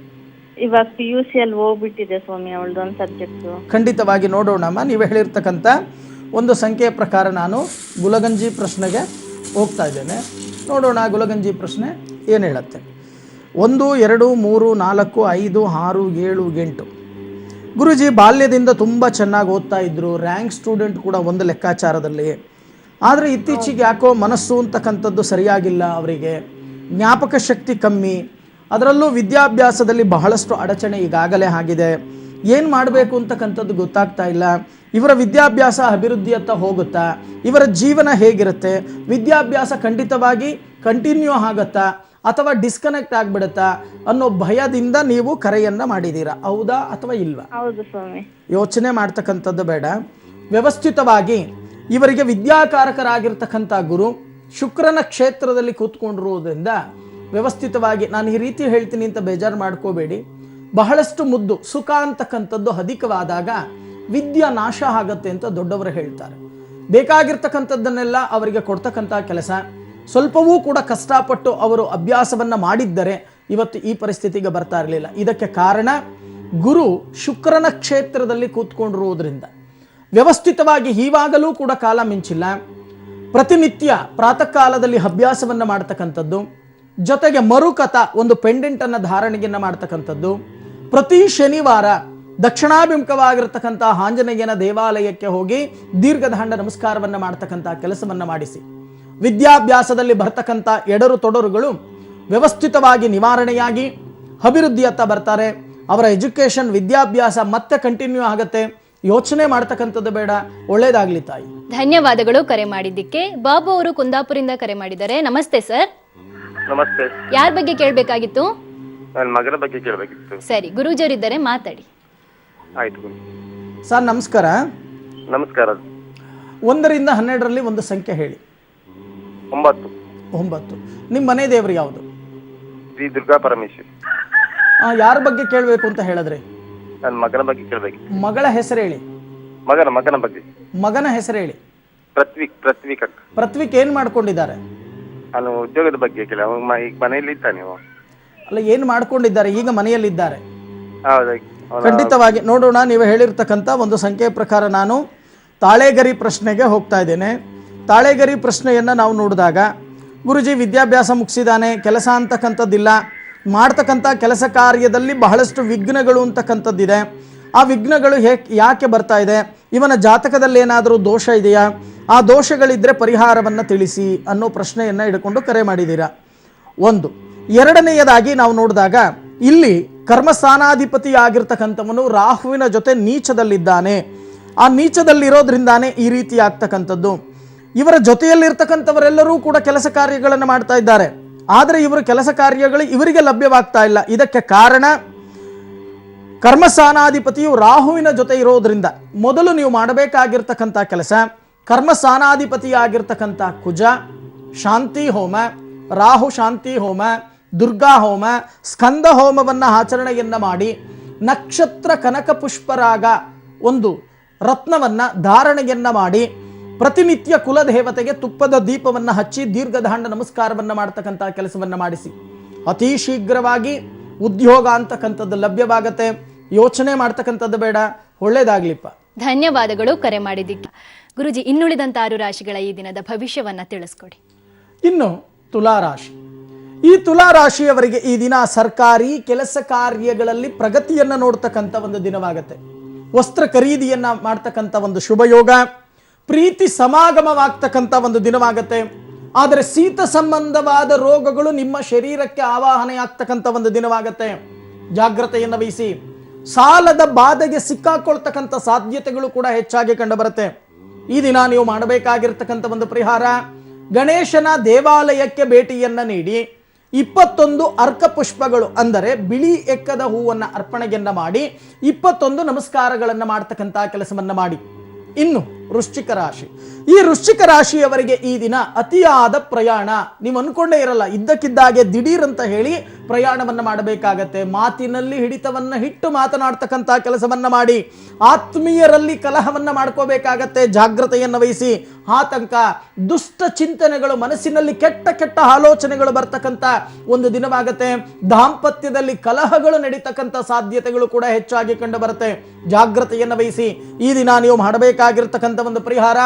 ಇವಾಗ PUC ಅಲ್ಲಿ ಹೋಗ್ಬಿಟ್ಟಿದೆ ಸ್ವಾಮಿ ಅವಳದು ಒಂದು ಸಬ್ಜೆಕ್ಟ್. ಖಂಡಿತವಾಗಿ ನೋಡೋಣಮ್ಮ. ನೀವು ಹೇಳಿರ್ತಕ್ಕಂಥ ಒಂದು ಸಂಖ್ಯೆಯ ಪ್ರಕಾರ ನಾನು ಗುಲಗಂಜಿ ಪ್ರಶ್ನೆಗೆ ಹೋಗ್ತಾ ಇದ್ದೇನೆ. ನೋಡೋಣ ಗುಲಗಂಜಿ ಪ್ರಶ್ನೆ ಏನು ಹೇಳುತ್ತೆ. 1 2 3 4 5 6 7 8. ಗುರುಜಿ ಬಾಲ್ಯದಿಂದ ತುಂಬ ಚೆನ್ನಾಗಿ ಓದ್ತಾ ಇದ್ರು, ರ್ಯಾಂಕ್ ಸ್ಟೂಡೆಂಟ್ ಕೂಡ ಒಂದು ಲೆಕ್ಕಾಚಾರದಲ್ಲಿ. ಆದರೆ ಇತ್ತೀಚೆಗೆ ಯಾಕೋ ಮನಸ್ಸು ಅಂತಕ್ಕಂಥದ್ದು ಸರಿಯಾಗಿಲ್ಲ ಅವರಿಗೆ, ಜ್ಞಾಪಕ ಶಕ್ತಿ ಕಮ್ಮಿ, ಅದರಲ್ಲೂ ವಿದ್ಯಾಭ್ಯಾಸದಲ್ಲಿ ಬಹಳಷ್ಟು ಅಡಚಣೆ ಈಗಾಗಲೇ ಆಗಿದೆ. ಏನು ಮಾಡಬೇಕು ಅಂತಕ್ಕಂಥದ್ದು ಗೊತ್ತಾಗ್ತಾ ಇಲ್ಲ. ಇವರ ವಿದ್ಯಾಭ್ಯಾಸ ಅಭಿವೃದ್ಧಿಯತ್ತ ಹೋಗುತ್ತಾ? ಇವರ ಜೀವನ ಹೇಗಿರುತ್ತೆ? ವಿದ್ಯಾಭ್ಯಾಸ ಖಂಡಿತವಾಗಿ ಕಂಟಿನ್ಯೂ ಆಗುತ್ತಾ ಅಥವಾ ಡಿಸ್ಕನೆಕ್ಟ್ ಆಗಿಬಿಡುತ್ತಾ ಅನ್ನೋ ಭಯದಿಂದ ನೀವು ಕರೆಯನ್ನ ಮಾಡಿದ್ದೀರಾ, ಹೌದಾ ಅಥವಾ ಇಲ್ವಾ? ಹೌದು ಸ್ವಾಮಿ. ಯೋಚನೆ ಮಾಡ್ತಕ್ಕಂಥದ್ದು ಬೇಡ. ವ್ಯವಸ್ಥಿತವಾಗಿ ಇವರಿಗೆ ವಿದ್ಯಾಕಾರಕರಾಗಿರ್ತಕ್ಕಂಥ ಗುರು ಶುಕ್ರನ ಕ್ಷೇತ್ರದಲ್ಲಿ ಕೂತ್ಕೊಂಡಿರುವುದರಿಂದ ವ್ಯವಸ್ಥಿತವಾಗಿ, ನಾನು ಈ ರೀತಿ ಹೇಳ್ತೀನಿ ಅಂತ ಬೇಜಾರು ಮಾಡ್ಕೋಬೇಡಿ, ಬಹಳಷ್ಟು ಮುದ್ದು ಸುಖ ಅಂತಕ್ಕಂಥದ್ದು ಅಧಿಕವಾದಾಗ ವಿದ್ಯಾ ನಾಶ ಆಗತ್ತೆ ಅಂತ ದೊಡ್ಡವರು ಹೇಳ್ತಾರೆ. ಬೇಕಾಗಿರ್ತಕ್ಕಂಥದ್ದನ್ನೆಲ್ಲ ಅವರಿಗೆ ಕೊಡ್ತಕ್ಕಂಥ ಕೆಲಸ. ಸ್ವಲ್ಪವೂ ಕೂಡ ಕಷ್ಟಪಟ್ಟು ಅವರು ಅಭ್ಯಾಸವನ್ನ ಮಾಡಿದ್ದರೆ ಇವತ್ತು ಈ ಪರಿಸ್ಥಿತಿಗೆ ಬರ್ತಾ ಇರಲಿಲ್ಲ. ಇದಕ್ಕೆ ಕಾರಣ ಗುರು ಶುಕ್ರನ ಕ್ಷೇತ್ರದಲ್ಲಿ ಕೂತ್ಕೊಂಡಿರುವುದರಿಂದ ವ್ಯವಸ್ಥಿತವಾಗಿ ಈವಾಗಲೂ ಕೂಡ ಕಾಲ ಮಿಂಚಿಲ್ಲ. ಪ್ರತಿನಿತ್ಯ ಪ್ರಾತಃ ಕಾಲದಲ್ಲಿ ಅಭ್ಯಾಸವನ್ನ ಮಾಡ್ತಕ್ಕಂಥದ್ದು, ಜೊತೆಗೆ ಮರುಕತ ಒಂದು ಪೆಂಡೆಂಟ್ ಅನ್ನ ಧಾರಣೆಯನ್ನ ಮಾಡ್ತಕ್ಕಂಥದ್ದು, ಪ್ರತಿ ಶನಿವಾರ ದಕ್ಷಿಣಾಭಿಮುಖವಾಗಿರ್ತಕ್ಕಂಥ ಆಂಜನೇಯನ ದೇವಾಲಯಕ್ಕೆ ಹೋಗಿ ದೀರ್ಘದಾಂಡ ನಮಸ್ಕಾರವನ್ನ ಮಾಡ್ತಕ್ಕಂಥ ಕೆಲಸವನ್ನ ಮಾಡಿಸಿ ವಿದ್ಯಾಭ್ಯಾಸದಲ್ಲಿ ಬರ್ತಕ್ಕಂಥ ಎಡರು ತೊಡರುಗಳು ವ್ಯವಸ್ಥಿತವಾಗಿ ನಿವಾರಣೆಯಾಗಿ ಅಭಿವೃದ್ಧಿಯತ್ತ ಬರ್ತಾರೆ. ಅವರ ಎಜುಕೇಶನ್ ವಿದ್ಯಾಭ್ಯಾಸ ಮತ್ತೆ ಕಂಟಿನ್ಯೂ ಆಗತ್ತೆ. ಯೋಚನೆ ಮಾಡ್ತಕ್ಕಂಥದ್ದು ಬೇಡ. ಒಳ್ಳೇದಾಗ್ಲಿ ತಾಯಿ. ಧನ್ಯವಾದಗಳು ಕರೆ ಮಾಡಿದ್ದಕ್ಕೆ. ಬಾಬು ಅವರು ಕುಂದಾಪುರಿಂದ ಕರೆ ಮಾಡಿದ್ದಾರೆ. ನಮಸ್ತೆ ಸರ್. ನಮಸ್ತೆ. ಯಾರ ಬಗ್ಗೆ ಕೇಳಬೇಕಾಗಿತ್ತು? ನನ್ನ ಮಗನ ಬಗ್ಗೆ ಕೇಳಬೇಕಿತ್ತು. ಸರಿ, ಗುರೂಜರಿದ್ದಾರೆ, ಮಾತಾಡಿ. ಆಯ್ತು ಸರ್ ನಮಸ್ಕಾರ. ನಮಸ್ಕಾರ. 1 ರಿಂದ 12ರಲ್ಲಿ ಒಂದು ಸಂಖ್ಯೆ ಹೇಳಿ. 9. 9. ನಿಮ್ಮ ಮನೆ ದೇವರು ಯಾವುದು? ಶ್ರೀ ದುರ್ಗಾ ಪರಮೇಶ್ವರಿ. ಯಾರ ಬಗ್ಗೆ ಕೇಳಬೇಕು ಅಂತ ಹೇಳಿದ್ರಿ? ನನ್ನ ಮಗನ ಬಗ್ಗೆ ಕೇಳಬೇಕು. ಮಗಳ ಹೆಸರು ಹೇಳಿ. ಮಗನ ಬಗ್ಗೆ. ಮಗನ ಹೆಸರು ಹೇಳಿ. ಪೃಥ್ವಿಕ್ ಅಕ್ಕ. ಪೃಥ್ವಿಕ್ ಏನ್ ಮಾಡ್ಕೊಂಡಿದ್ದಾರೆ? ನಾನು ಉದ್ಯೋಗದ ಬಗ್ಗೆ ಕೇಳಿ. ಈಗ ಮನೆಯಲ್ಲಿ ಇದ್ದಾನೆ. ಅಲ್ಲ, ಏನ್ ಮಾಡ್ಕೊಂಡಿದ್ದಾರೆ? ಈಗ ಮನೆಯಲ್ಲಿದ್ದಾರೆ. ಹೌದಾ? ಖಂಡಿತವಾಗಿ ನೋಡೋಣ. ನೀವು ಹೇಳಿರ್ತಕ್ಕಂಥ ಒಂದು ಸಂಖ್ಯೆ ಪ್ರಕಾರ ನಾನು ತಾಳೆಗರಿ ಪ್ರಶ್ನೆಗೆ ಹೋಗ್ತಾ ಇದ್ದೇನೆ. ತಾಳೆಗರಿ ಪ್ರಶ್ನೆಯನ್ನು ನಾವು ನೋಡಿದಾಗ, ಗುರುಜಿ ವಿದ್ಯಾಭ್ಯಾಸ ಮುಗಿಸಿದಾನೆ, ಕೆಲಸ ಅಂತಕ್ಕಂಥದ್ದಿಲ್ಲ, ಮಾಡ್ತಕ್ಕಂಥ ಕೆಲಸ ಕಾರ್ಯದಲ್ಲಿ ಬಹಳಷ್ಟು ವಿಘ್ನಗಳು ಅಂತಕ್ಕಂಥದ್ದಿದೆ. ಆ ವಿಘ್ನಗಳು ಯಾಕೆ ಬರ್ತಾ ಇದೆ? ಇವನ ಜಾತಕದಲ್ಲಿ ಏನಾದರೂ ದೋಷ ಇದೆಯಾ? ಆ ದೋಷಗಳಿದ್ರೆ ಪರಿಹಾರವನ್ನು ತಿಳಿಸಿ ಅನ್ನೋ ಪ್ರಶ್ನೆಯನ್ನು ಹಿಡ್ಕೊಂಡು ಕರೆ ಮಾಡಿದ್ದೀರಾ. 1. ಎರಡನೆಯದಾಗಿ ನಾವು ನೋಡಿದಾಗ ಇಲ್ಲಿ ಕರ್ಮಸ್ಥಾನಾಧಿಪತಿ ಆಗಿರ್ತಕ್ಕಂಥವನು ರಾಹುವಿನ ಜೊತೆ ನೀಚದಲ್ಲಿದ್ದಾನೆ. ಆ ನೀಚದಲ್ಲಿರೋದ್ರಿಂದಾನೇ ಈ ರೀತಿ ಆಗ್ತಕ್ಕಂಥದ್ದು. ಇವರ ಜೊತೆಯಲ್ಲಿರ್ತಕ್ಕಂಥವರೆಲ್ಲರೂ ಕೂಡ ಕೆಲಸ ಕಾರ್ಯಗಳನ್ನು ಮಾಡ್ತಾ ಇದ್ದಾರೆ, ಆದರೆ ಇವರು ಕೆಲಸ ಕಾರ್ಯಗಳು ಇವರಿಗೆ ಲಭ್ಯವಾಗ್ತಾ ಇಲ್ಲ. ಇದಕ್ಕೆ ಕಾರಣ ಕರ್ಮಸ್ಥಾನಾಧಿಪತಿಯು ರಾಹುವಿನ ಜೊತೆ ಇರೋದ್ರಿಂದ ಮೊದಲು ನೀವು ಮಾಡಬೇಕಾಗಿರ್ತಕ್ಕಂಥ ಕೆಲಸ, ಕರ್ಮಸ್ಥಾನಾಧಿಪತಿಯಾಗಿರ್ತಕ್ಕಂಥ ಕುಜ ಶಾಂತಿ ಹೋಮ, ರಾಹು ಶಾಂತಿ ಹೋಮ, ದುರ್ಗಾ ಹೋಮ, ಸ್ಕಂದ ಹೋಮವನ್ನು ಆಚರಣೆಯನ್ನ ಮಾಡಿ ನಕ್ಷತ್ರ ಕನಕ ಪುಷ್ಪರಾಗ ಒಂದು ರತ್ನವನ್ನ ಧಾರಣೆಯನ್ನ ಮಾಡಿ ಪ್ರತಿನಿತ್ಯ ಕುಲದೇವತೆಗೆ ತುಪ್ಪದ ದೀಪವನ್ನು ಹಚ್ಚಿ ದೀರ್ಘದಾಂಡ ನಮಸ್ಕಾರವನ್ನು ಮಾಡ್ತಕ್ಕಂಥ ಕೆಲಸವನ್ನು ಮಾಡಿಸಿ ಅತಿ ಶೀಘ್ರವಾಗಿ ಉದ್ಯೋಗ ಅಂತಕ್ಕಂಥದ್ದು ಲಭ್ಯವಾಗತ್ತೆ. ಯೋಚನೆ ಮಾಡ್ತಕ್ಕಂಥದ್ದು ಬೇಡ. ಒಳ್ಳೇದಾಗ್ಲಿಪ್ಪ. ಧನ್ಯವಾದಗಳು ಕರೆ ಮಾಡಿದ್ದಕ್ಕೆ. ಗುರುಜಿ, ಇನ್ನುಳಿದಂತ 6 ರಾಶಿಗಳ ಈ ದಿನದ ಭವಿಷ್ಯವನ್ನ ತಿಳಿಸ್ಕೊಡಿ. ಇನ್ನು ತುಲಾರಾಶಿ. ಈ ತುಲಾರಾಶಿಯವರಿಗೆ ಈ ದಿನ ಸರ್ಕಾರಿ ಕೆಲಸ ಕಾರ್ಯಗಳಲ್ಲಿ ಪ್ರಗತಿಯನ್ನ ನೋಡ್ತಕ್ಕಂಥ ಒಂದು ದಿನವಾಗತ್ತೆ. ವಸ್ತ್ರ ಖರೀದಿಯನ್ನ ಮಾಡ್ತಕ್ಕಂಥ ಒಂದು ಶುಭಯೋಗ, ಪ್ರೀತಿ ಸಮಾಗಮವಾಗ್ತಕ್ಕಂಥ ಒಂದು ದಿನವಾಗತ್ತೆ. ಆದರೆ ಶೀತ ಸಂಬಂಧವಾದ ರೋಗಗಳು ನಿಮ್ಮ ಶರೀರಕ್ಕೆ ಆವಾಹನೆ ಆಗ್ತಕ್ಕಂಥ ಒಂದು ದಿನವಾಗತ್ತೆ. ಜಾಗ್ರತೆಯನ್ನು ವಹಿಸಿ. ಸಾಲದ ಬಾಧೆಗೆ ಸಿಕ್ಕಾಕೊಳ್ತಕ್ಕಂಥ ಸಾಧ್ಯತೆಗಳು ಕೂಡ ಹೆಚ್ಚಾಗಿ ಕಂಡುಬರುತ್ತೆ. ಈ ದಿನ ನೀವು ಮಾಡಬೇಕಾಗಿರ್ತಕ್ಕಂಥ ಒಂದು ಪರಿಹಾರ, ಗಣೇಶನ ದೇವಾಲಯಕ್ಕೆ ಭೇಟಿಯನ್ನ ನೀಡಿ 21 ಅರ್ಕ ಪುಷ್ಪಗಳು ಅಂದರೆ ಬಿಳಿ ಎಕ್ಕದ ಹೂವನ್ನ ಅರ್ಪಣೆಯನ್ನ ಮಾಡಿ 21 ನಮಸ್ಕಾರಗಳನ್ನು ಮಾಡ್ತಕ್ಕಂಥ ಕೆಲಸವನ್ನ ಮಾಡಿ. ಇನ್ನು ವೃಶ್ಚಿಕ ರಾಶಿ. ಈ ವೃಶ್ಚಿಕ ರಾಶಿಯವರಿಗೆ ಈ ದಿನ ಅತಿಯಾದ ಪ್ರಯಾಣ. ನೀವು ಅನ್ಕೊಂಡೇ ಇರಲ್ಲ, ಇದ್ದಕ್ಕಿದ್ದಾಗೆ ದಿಢೀರ್ ಅಂತ ಹೇಳಿ ಪ್ರಯಾಣವನ್ನ ಮಾಡಬೇಕಾಗತ್ತೆ. ಮಾತಿನಲ್ಲಿ ಹಿಡಿತವನ್ನ ಇಟ್ಟು ಮಾತನಾಡ್ತಕ್ಕಂಥ ಕೆಲಸವನ್ನ ಮಾಡಿ. ಆತ್ಮೀಯರಲ್ಲಿ ಕಲಹವನ್ನ ಮಾಡ್ಕೋಬೇಕಾಗತ್ತೆ. ಜಾಗ್ರತೆಯನ್ನು ವಹಿಸಿ. ಆತಂಕ, ದುಷ್ಟ ಚಿಂತನೆಗಳು, ಮನಸ್ಸಿನಲ್ಲಿ ಕೆಟ್ಟ ಕೆಟ್ಟ ಆಲೋಚನೆಗಳು ಬರ್ತಕ್ಕಂಥ ಒಂದು ದಿನವಾಗತ್ತೆ. ದಾಂಪತ್ಯದಲ್ಲಿ ಕಲಹಗಳು ನಡೀತಕ್ಕಂಥ ಸಾಧ್ಯತೆಗಳು ಕೂಡ ಹೆಚ್ಚಾಗಿ ಕಂಡು ಬರುತ್ತೆ. ಜಾಗ್ರತೆಯನ್ನು ವಹಿಸಿ. ಈ ದಿನ ನೀವು ಮಾಡಬೇಕಾಗಿರ್ತಕ್ಕಂಥ ಒಂದು ಪರಿಹಾರ,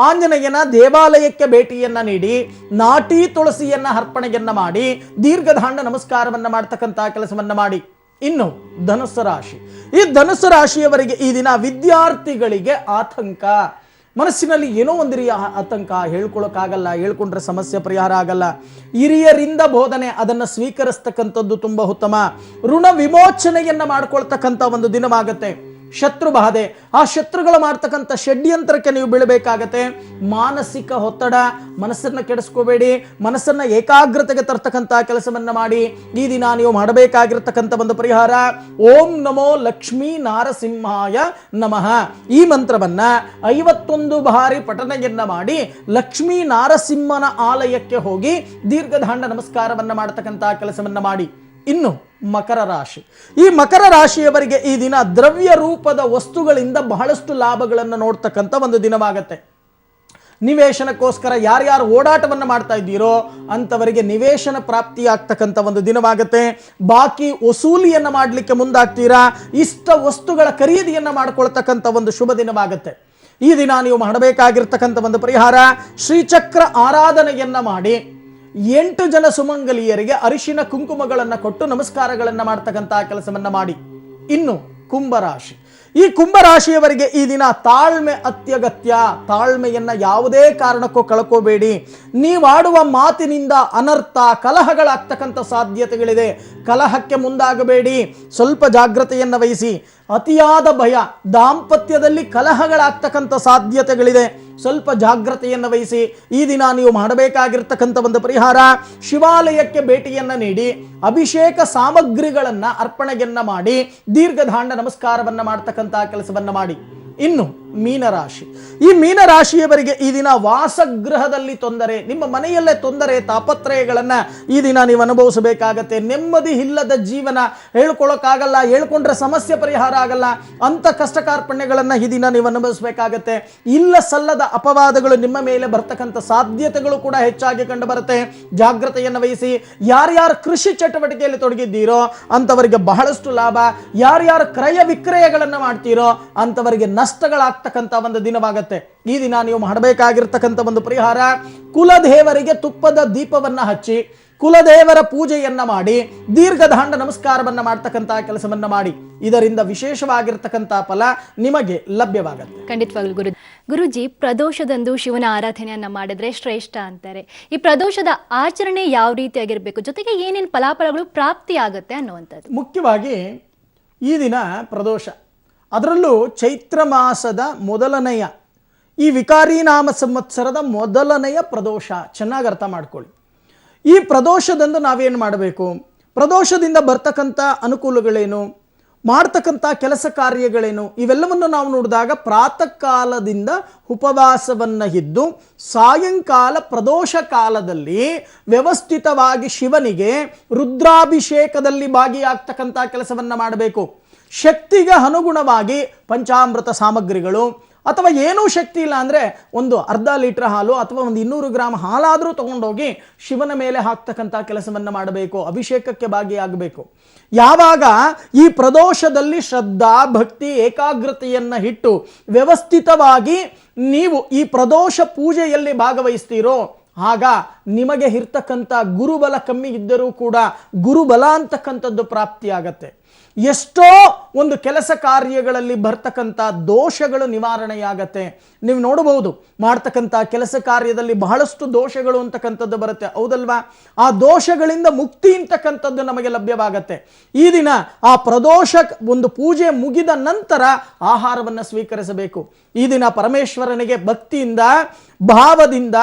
ಆಂಜನೇಯನ ದೇವಾಲಯಕ್ಕೆ ಭೇಟಿಯನ್ನ ನೀಡಿ ನಾಟಿ ತುಳಸಿಯನ್ನ ಅರ್ಪಣೆಯನ್ನ ಮಾಡಿ ದೀರ್ಘದಾಂಡ ನಮಸ್ಕಾರವನ್ನ ಮಾಡ್ತಕ್ಕಂಥ ಕೆಲಸವನ್ನ ಮಾಡಿ. ಇನ್ನು ಧನುಸ್ಸು ರಾಶಿ. ಈ ಧನುಸ್ಸು ರಾಶಿಯವರಿಗೆ ಈ ದಿನ ವಿದ್ಯಾರ್ಥಿಗಳಿಗೆ ಆತಂಕ. ಮನಸ್ಸಿನಲ್ಲಿ ಏನೋ ಒಂದು ರೀತಿಯ ಆತಂಕ. ಹೇಳ್ಕೊಳಕ್ಕಾಗಲ್ಲ, ಹೇಳ್ಕೊಂಡ್ರೆ ಸಮಸ್ಯೆ ಪರಿಹಾರ ಆಗಲ್ಲ. ಹಿರಿಯರಿಂದ ಬೋಧನೆ ಅದನ್ನು ಸ್ವೀಕರಿಸ್ತಕ್ಕಂಥದ್ದು ತುಂಬಾ ಉತ್ತಮ. ಋಣ ವಿಮೋಚನೆಯನ್ನ ಮಾಡ್ಕೊಳ್ತಕ್ಕಂಥ ಒಂದು ದಿನವಾಗತ್ತೆ. ಶತ್ರು ಬಾಧೆ, ಆ ಶತ್ರುಗಳು ಮಾಡ್ತಕ್ಕಂಥ ಷಡ್ಯಂತ್ರಕ್ಕೆ ನೀವು ಬೀಳಬೇಕಾಗತ್ತೆ. ಮಾನಸಿಕ ಒತ್ತಡ, ಮನಸ್ಸನ್ನ ಕೆಡಿಸ್ಕೋಬೇಡಿ. ಮನಸ್ಸನ್ನ ಏಕಾಗ್ರತೆಗೆ ತರ್ತಕ್ಕಂಥ ಕೆಲಸವನ್ನ ಮಾಡಿ. ಈ ದಿನ ನೀವು ಮಾಡಬೇಕಾಗಿರ್ತಕ್ಕಂಥ ಒಂದು ಪರಿಹಾರ, ಓಂ ನಮೋ ಲಕ್ಷ್ಮೀ ನಾರಸಿಂಹಾಯ ನಮಃ ಈ ಮಂತ್ರವನ್ನ 51 ಬಾರಿ ಪಠನೆಯನ್ನ ಮಾಡಿ ಲಕ್ಷ್ಮೀ ನಾರಸಿಂಹನ ಆಲಯಕ್ಕೆ ಹೋಗಿ ದೀರ್ಘದಾಂಡ ನಮಸ್ಕಾರವನ್ನ ಮಾಡ್ತಕ್ಕಂಥ ಕೆಲಸವನ್ನ ಮಾಡಿ. ಇನ್ನು ಮಕರ ರಾಶಿ. ಈ ಮಕರ ರಾಶಿಯವರಿಗೆ ಈ ದಿನ ದ್ರವ್ಯ ರೂಪದ ವಸ್ತುಗಳಿಂದ ಬಹಳಷ್ಟು ಲಾಭಗಳನ್ನು ನೋಡ್ತಕ್ಕಂಥ ಒಂದು ದಿನವಾಗತ್ತೆ. ನಿವೇಶನಕ್ಕೋಸ್ಕರ ಯಾರ್ಯಾರು ಓಡಾಟವನ್ನು ಮಾಡ್ತಾ ಇದ್ದೀರೋ ಅಂಥವರಿಗೆ ನಿವೇಶನ ಪ್ರಾಪ್ತಿಯಾಗ್ತಕ್ಕಂಥ ಒಂದು ದಿನವಾಗುತ್ತೆ. ಬಾಕಿ ವಸೂಲಿಯನ್ನು ಮಾಡಲಿಕ್ಕೆ ಮುಂದಾಗ್ತೀರಾ. ಇಷ್ಟ ವಸ್ತುಗಳ ಖರೀದಿಯನ್ನು ಮಾಡ್ಕೊಳ್ತಕ್ಕಂಥ ಒಂದು ಶುಭ ದಿನವಾಗುತ್ತೆ. ಈ ದಿನ ನೀವು ಮಾಡಬೇಕಾಗಿರ್ತಕ್ಕಂಥ ಒಂದು ಪರಿಹಾರ, ಶ್ರೀಚಕ್ರ ಆರಾಧನೆಯನ್ನ ಮಾಡಿ 8 ಜನ ಸುಮಂಗಲಿಯರಿಗೆ ಅರಿಶಿನ ಕುಂಕುಮಗಳನ್ನು ಕೊಟ್ಟು ನಮಸ್ಕಾರಗಳನ್ನು ಮಾಡ್ತಕ್ಕಂಥ ಕೆಲಸವನ್ನ ಮಾಡಿ. ಇನ್ನು ಕುಂಭರಾಶಿ, ಈ ಕುಂಭರಾಶಿಯವರಿಗೆ ಈ ದಿನ ತಾಳ್ಮೆ ಅತ್ಯಗತ್ಯ. ತಾಳ್ಮೆಯನ್ನ ಯಾವುದೇ ಕಾರಣಕ್ಕೂ ಕಳ್ಕೋಬೇಡಿ. ನೀವಾಡುವ ಮಾತಿನಿಂದ ಅನರ್ಥ ಕಲಹಗಳಾಗ್ತಕ್ಕಂಥ ಸಾಧ್ಯತೆಗಳಿದೆ. ಕಲಹಕ್ಕೆ ಮುಂದಾಗಬೇಡಿ, ಸ್ವಲ್ಪ ಜಾಗ್ರತೆಯನ್ನು ವಹಿಸಿ. ಅತಿಯಾದ ಭಯ, ದಾಂಪತ್ಯದಲ್ಲಿ ಕಲಹಗಳಾಗ್ತಕ್ಕಂಥ ಸಾಧ್ಯತೆಗಳಿದೆ, ಸ್ವಲ್ಪ ಜಾಗ್ರತೆಯನ್ನು ವಹಿಸಿ. ಈ ದಿನ ನೀವು ಮಾಡಬೇಕಾಗಿರ್ತಕ್ಕಂಥ ಒಂದು ಪರಿಹಾರ, ಶಿವಾಲಯಕ್ಕೆ ಭೇಟಿಯನ್ನು ನೀಡಿ ಅಭಿಷೇಕ ಸಾಮಗ್ರಿಗಳನ್ನು ಅರ್ಪಣೆಯನ್ನ ಮಾಡಿ ದೀರ್ಘದಾಂಡ ನಮಸ್ಕಾರವನ್ನ ಮಾಡ್ತಕ್ಕಂಥ ಕೆಲಸವನ್ನ ಮಾಡಿ. ಇನ್ನು ಮೀನರಾಶಿ, ಈ ಮೀನರಾಶಿಯವರಿಗೆ ಈ ದಿನ ವಾಸಗೃಹದಲ್ಲಿ ತೊಂದರೆ, ನಿಮ್ಮ ಮನೆಯಲ್ಲೇ ತೊಂದರೆ ತಾಪತ್ರಯಗಳನ್ನು ಈ ದಿನ ನೀವು ಅನುಭವಿಸಬೇಕಾಗತ್ತೆ. ನೆಮ್ಮದಿ ಇಲ್ಲದ ಜೀವನ, ಹೇಳ್ಕೊಳ್ಳೋಕ್ಕಾಗಲ್ಲ, ಹೇಳ್ಕೊಂಡ್ರೆ ಸಮಸ್ಯೆ ಪರಿಹಾರ ಆಗಲ್ಲ, ಅಂತ ಕಷ್ಟ ಕಾರ್ಪಣ್ಯಗಳನ್ನು ಈ ದಿನ ನೀವು ಅನುಭವಿಸಬೇಕಾಗತ್ತೆ. ಇಲ್ಲ ಸಲ್ಲದ ಅಪವಾದಗಳು ನಿಮ್ಮ ಮೇಲೆ ಬರ್ತಕ್ಕಂಥ ಸಾಧ್ಯತೆಗಳು ಕೂಡ ಹೆಚ್ಚಾಗಿ ಕಂಡು ಬರುತ್ತೆ. ಜಾಗ್ರತೆಯನ್ನು ವಹಿಸಿ. ಯಾರ್ಯಾರು ಕೃಷಿ ಚಟುವಟಿಕೆಯಲ್ಲಿ ತೊಡಗಿದ್ದೀರೋ ಅಂಥವರಿಗೆ ಬಹಳಷ್ಟು ಲಾಭ. ಯಾರ್ಯಾರು ಕ್ರಯ ವಿಕ್ರಯಗಳನ್ನು ಮಾಡ್ತೀರೋ ಅಂಥವರಿಗೆ ನಷ್ಟಗಳಾಗ್ತಕ್ಕಂಥ ಒಂದು ದಿನವಾಗತ್ತೆ. ಈ ದಿನ ನೀವು ಮಾಡಬೇಕಾಗಿರ್ತಕ್ಕಂಥ ಒಂದು ಪರಿಹಾರ, ಕುಲದೇವರಿಗೆ ತುಪ್ಪದ ದೀಪವನ್ನ ಹಚ್ಚಿ ಕುಲದೇವರ ಪೂಜೆಯನ್ನ ಮಾಡಿ ದೀರ್ಘದಾಂಡ ನಮಸ್ಕಾರವನ್ನ ಮಾಡ್ತಕ್ಕಂಥ ಕೆಲಸವನ್ನ ಮಾಡಿ. ಇದರಿಂದ ವಿಶೇಷವಾಗಿರ್ತಕ್ಕಂಥ ಫಲ ನಿಮಗೆ ಲಭ್ಯವಾಗುತ್ತೆ. ಖಂಡಿತವಾಗ್ಲು ಗುರುಜಿ, ಪ್ರದೋಷದಂದು ಶಿವನ ಆರಾಧನೆಯನ್ನ ಮಾಡಿದ್ರೆ ಶ್ರೇಷ್ಠ ಅಂತಾರೆ. ಈ ಪ್ರದೋಷದ ಆಚರಣೆ ಯಾವ ರೀತಿಯಾಗಿರ್ಬೇಕು, ಜೊತೆಗೆ ಏನೇನು ಫಲಾಫಲಗಳು ಪ್ರಾಪ್ತಿ ಆಗುತ್ತೆ ಅನ್ನುವಂಥದ್ದು? ಮುಖ್ಯವಾಗಿ ಈ ದಿನ ಪ್ರದೋಷ, ಅದರಲ್ಲೂ ಚೈತ್ರ ಮಾಸದ ಮೊದಲನೆಯ ಈ ವಿಕಾರಿ ನಾಮ ಸಂವತ್ಸರದ ಮೊದಲನೆಯ ಪ್ರದೋಷ. ಚೆನ್ನಾಗಿ ಅರ್ಥ ಮಾಡ್ಕೊಳ್ಳಿ. ಈ ಪ್ರದೋಷದಂದು ನಾವೇನು ಮಾಡಬೇಕು, ಪ್ರದೋಷದಿಂದ ಬರ್ತಕ್ಕಂಥ ಅನುಕೂಲಗಳೇನು, ಮಾಡ್ತಕ್ಕಂಥ ಕೆಲಸ ಕಾರ್ಯಗಳೇನು, ಇವೆಲ್ಲವನ್ನು ನಾವು ನೋಡಿದಾಗ ಪ್ರಾತಃ ಕಾಲದಿಂದ ಉಪವಾಸವನ್ನು ಇದ್ದು ಸಾಯಂಕಾಲ ಪ್ರದೋಷ ಕಾಲದಲ್ಲಿ ವ್ಯವಸ್ಥಿತವಾಗಿ ಶಿವನಿಗೆ ರುದ್ರಾಭಿಷೇಕದಲ್ಲಿ ಭಾಗಿಯಾಗ್ತಕ್ಕಂಥ ಕೆಲಸವನ್ನು ಮಾಡಬೇಕು. ಶಕ್ತಿಗೆ ಅನುಗುಣವಾಗಿ ಪಂಚಾಮೃತ ಸಾಮಗ್ರಿಗಳು, ಅಥವಾ ಏನೂ ಶಕ್ತಿ ಇಲ್ಲ ಅಂದರೆ ಒಂದು ಅರ್ಧ ಲೀಟರ್ ಹಾಲು ಅಥವಾ ಒಂದು 200 ಗ್ರಾಮ್ ಹಾಲಾದರೂ ತಗೊಂಡೋಗಿ ಶಿವನ ಮೇಲೆ ಹಾಕ್ತಕ್ಕಂಥ ಕೆಲಸವನ್ನು ಮಾಡಬೇಕು. ಅಭಿಷೇಕಕ್ಕೆ ಭಾಗಿಯಾಗಬೇಕು. ಯಾವಾಗ ಈ ಪ್ರದೋಷದಲ್ಲಿ ಶ್ರದ್ಧಾ ಭಕ್ತಿ ಏಕಾಗ್ರತೆಯನ್ನು ಇಟ್ಟು ವ್ಯವಸ್ಥಿತವಾಗಿ ನೀವು ಈ ಪ್ರದೋಷ ಪೂಜೆಯಲ್ಲಿ ಭಾಗವಹಿಸ್ತೀರೋ ಆಗ ನಿಮಗೆ ಇರ್ತಕ್ಕಂಥ ಗುರುಬಲ ಕಮ್ಮಿ ಇದ್ದರೂ ಕೂಡ ಗುರುಬಲ ಅಂತಕ್ಕಂಥದ್ದು ಪ್ರಾಪ್ತಿಯಾಗತ್ತೆ. ಎಷ್ಟೋ ಒಂದು ಕೆಲಸ ಕಾರ್ಯಗಳಲ್ಲಿ ಬರ್ತಕ್ಕಂಥ ದೋಷಗಳು ನಿವಾರಣೆಯಾಗತ್ತೆ. ನೀವು ನೋಡಬಹುದು, ಮಾಡ್ತಕ್ಕಂಥ ಕೆಲಸ ಕಾರ್ಯದಲ್ಲಿ ಬಹಳಷ್ಟು ದೋಷಗಳು ಅಂತಕ್ಕಂಥದ್ದು ಬರುತ್ತೆ, ಹೌದಲ್ವಾ? ಆ ದೋಷಗಳಿಂದ ಮುಕ್ತಿ ಅಂತಕ್ಕಂಥದ್ದು ನಮಗೆ ಲಭ್ಯವಾಗತ್ತೆ. ಈ ದಿನ ಆ ಪ್ರದೋಷ ಒಂದು ಪೂಜೆ ಮುಗಿದ ನಂತರ ಆಹಾರವನ್ನು ಸ್ವೀಕರಿಸಬೇಕು. ಈ ದಿನ ಪರಮೇಶ್ವರನಿಗೆ ಭಕ್ತಿಯಿಂದ ಭಾವದಿಂದ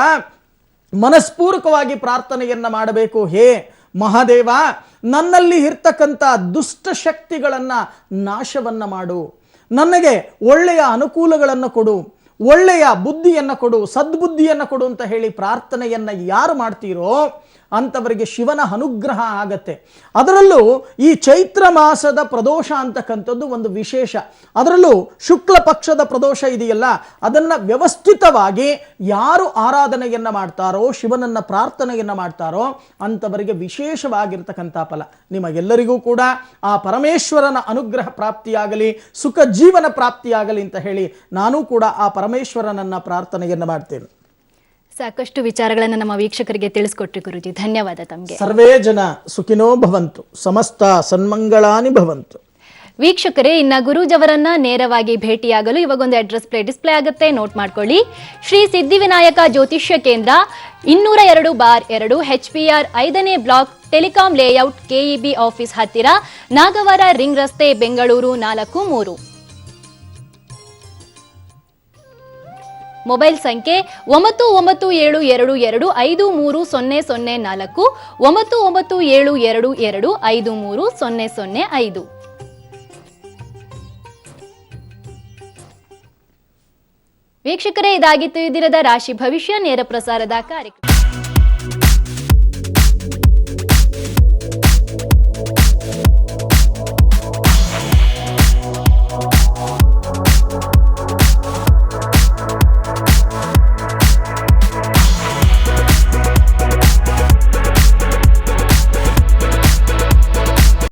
ಮನಸ್ಪೂರ್ವಕವಾಗಿ ಪ್ರಾರ್ಥನೆಯನ್ನ ಮಾಡಬೇಕು. ಹೇ ಮಹಾದೇವ, ನನ್ನಲ್ಲಿ ಇರ್ತಕ್ಕಂಥ ದುಷ್ಟ ಶಕ್ತಿಗಳನ್ನು ನಾಶವನ್ನ ಮಾಡು, ನನಗೆ ಒಳ್ಳೆಯ ಅನುಕೂಲಗಳನ್ನು ಕೊಡು, ಒಳ್ಳೆಯ ಬುದ್ಧಿಯನ್ನು ಕೊಡು, ಸದ್ಬುದ್ಧಿಯನ್ನು ಕೊಡು ಅಂತ ಹೇಳಿ ಪ್ರಾರ್ಥನೆಯನ್ನು ಯಾರು ಮಾಡ್ತೀರೋ ಅಂಥವರಿಗೆ ಶಿವನ ಅನುಗ್ರಹ ಆಗತ್ತೆ. ಅದರಲ್ಲೂ ಈ ಚೈತ್ರ ಮಾಸದ ಪ್ರದೋಷ ಅಂತಕ್ಕಂಥದ್ದು ಒಂದು ವಿಶೇಷ. ಅದರಲ್ಲೂ ಶುಕ್ಲ ಪಕ್ಷದ ಪ್ರದೋಷ ಇದೆಯಲ್ಲ, ಅದನ್ನು ವ್ಯವಸ್ಥಿತವಾಗಿ ಯಾರು ಆರಾಧನೆಯನ್ನು ಮಾಡ್ತಾರೋ, ಶಿವನನ್ನು ಪ್ರಾರ್ಥನೆಯನ್ನು ಮಾಡ್ತಾರೋ ಅಂಥವರಿಗೆ ವಿಶೇಷವಾಗಿರ್ತಕ್ಕಂಥ ಫಲ. ನಿಮಗೆಲ್ಲರಿಗೂ ಕೂಡ ಆ ಪರಮೇಶ್ವರನ ಅನುಗ್ರಹ ಪ್ರಾಪ್ತಿಯಾಗಲಿ, ಸುಖ ಜೀವನ ಪ್ರಾಪ್ತಿಯಾಗಲಿ ಅಂತ ಹೇಳಿ ನಾನು ಕೂಡ ಆ ಪರಮೇಶ್ವರನನ್ನ ಪ್ರಾರ್ಥನೆಯನ್ನು ಮಾಡ್ತೇನೆ. ಸಾಕಷ್ಟು ವಿಚಾರಗಳನ್ನು ನಮ್ಮ ವೀಕ್ಷಕರಿಗೆ ತಿಳಿಸ್ಕೊಟ್ರಿ ಗುರುಜಿ, ಧನ್ಯವಾದ ತಮಗೆ. ಸರ್ವೇ ಜನ ಸುಖಿನೋ ಭವಂತು, ಸಮಸ್ತ ಸನ್ಮಂಗಳಾನಿ ಭವಂತು. ವೀಕ್ಷಕರೇ, ಇನ್ನ ಗುರೂಜವರನ್ನ ನೇರವಾಗಿ ಭೇಟಿಯಾಗಲು ಇವಾಗೊಂದು ಅಡ್ರೆಸ್ ಡಿಸ್ಪ್ಲೇ ಆಗುತ್ತೆ, ನೋಟ್ ಮಾಡ್ಕೊಳ್ಳಿ. ಶ್ರೀ ಸಿದ್ಧಿವಿನಾಯಕ ಜ್ಯೋತಿಷ್ಯ ಕೇಂದ್ರ 202/2 HPR 5ನೇ block, telecom layout, KEB office ಹತ್ತಿರ, ನಾಗವಾರ ರಿಂಗ್ ರಸ್ತೆ, ಬೆಂಗಳೂರು 43. ಮೊಬೈಲ್ ಸಂಖ್ಯೆ 9972253004, 997222530005. ವೀಕ್ಷಕರೇ, ಇದಾಗಿತ್ತು ಈ ದಿನದ ರಾಶಿ ಭವಿಷ್ಯ ನೇರ ಪ್ರಸಾರದ ಕಾರ್ಯಕ್ರಮ.